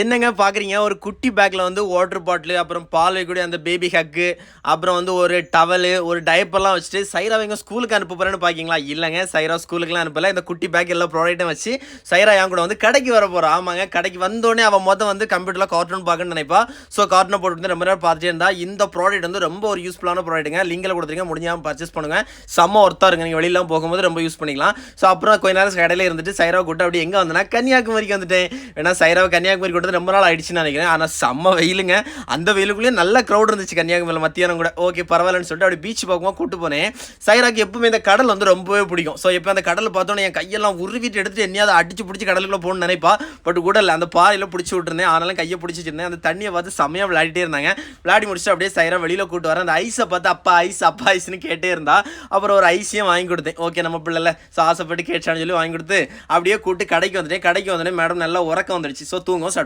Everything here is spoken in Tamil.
என்னங்க பார்க்குறீங்க? ஒரு குட்டி பேக்ல வந்து வாட்டர் பாட்டிலு, அப்புறம் பால் வைக்கக்கூடிய அந்த பேபி ஹக்கு, அப்புறம் வந்து ஒரு டவலு, ஒரு டயப்பர்லாம் வச்சுட்டு, சைராவ எங்க ஸ்கூலுக்கு அனுப்ப போறேன்னு பார்க்கீங்களா? இல்லங்க, சைரா ஸ்கூலுக்குலாம் அனுப்பல. இந்த குட்டி பேக் எல்லா ப்ராடக்ட்டும் வச்சு, சைரா என் கூட வந்து கடைக்கு வரப்போறா. ஆமாங்க, கடைக்கு வந்தோனே அவ வந்து கம்ப்யூட்டர்ல கார்ட்டூன் பார்க்கணும்னு நெனைப்பா. ஸோ கார்ட்டூன போட்டுட்டு ரொம்ப நேரம் பார்த்துட்டே இருந்தா. இந்த ப்ராடக்ட் வந்து ரொம்ப ஒரு யூஸ்ஃபுல்லான ப்ராடக்ட்டுங்க. லிங்க்ல குடுத்துருக்கேன். முடிஞ்சா பர்ச்சேஸ் பண்ணுங்க. செம்ம ஒர்த்தா இருக்குங்க. நீங்க வெளிலலாம் போகும்போது ரொம்ப யூஸ் பண்ணிக்கலாம். ஸோ அப்புறம் கொஞ்ச நேரம் கடையில இருந்துட்டு, சைராவ கூட்டு அப்படியே எங்க வந்தேன்னா, கன்னியாகுமரிக்கு வந்துட்டேன். ஏன்னா சைராவ கன்னியாகுமரி கூட்டது ரொம்ப நாள் ஆயிடுச்சுன்னு நினைக்கிறேன். ஆனால் செம்ம வெயிலுங்க. அந்த வெயிலுக்குள்ளேயே நல்ல க்ரௌட் இருந்துச்சு கன்னியாகுமரியில் மத்தியானம் கூட. ஓகே பரவாயில்லன்னு சொல்லிட்டு அப்படி பீச் பக்கமாக கூட்டு போனேன். சைராக்கு எப்பவுமே இந்த கடல் வந்து ரொம்பவே பிடிக்கும். ஸோ இப்போ அந்த கடலை பார்த்தோன்னே என் கையெல்லாம் உருவிட்டு எடுத்துட்டு என்னையாவது அடிச்சு பிடிச்சி கடலுக்குள்ள போகணும்னு நினைப்பா. பட் கூட இல்லை, அந்த பாறையில் பிடிச்சி விட்டுருந்தேன். ஆனாலும் கையை பிடிச்சி வச்சிருந்தேன். அந்த தண்ணியை பார்த்து செம்மையாக விளையாடிட்டே இருந்தாங்க. விளையாடி முடிச்சுட்டு அப்படியே சைரா வெளியில் கூட்டு வரேன். அந்த ஐஸை பார்த்து அப்பா ஐஸ்னு கேட்டே இருந்தா. அப்புறம் ஒரு ஐஸையும் வாங்கி கொடுத்தேன். ஓகே நம்ம பிள்ளைல ஸோ ஆசைப்பட்டு கேட்டான்னு சொல்லி வாங்கி கொடுத்து அப்படியே கூட்டு கடைக்கு வந்துட்டேன். கடைக்கு வந்தோடனே மேடம் நல்லா உறக்கம் வந்துடுச்சு. ஸோ தூங்கும்.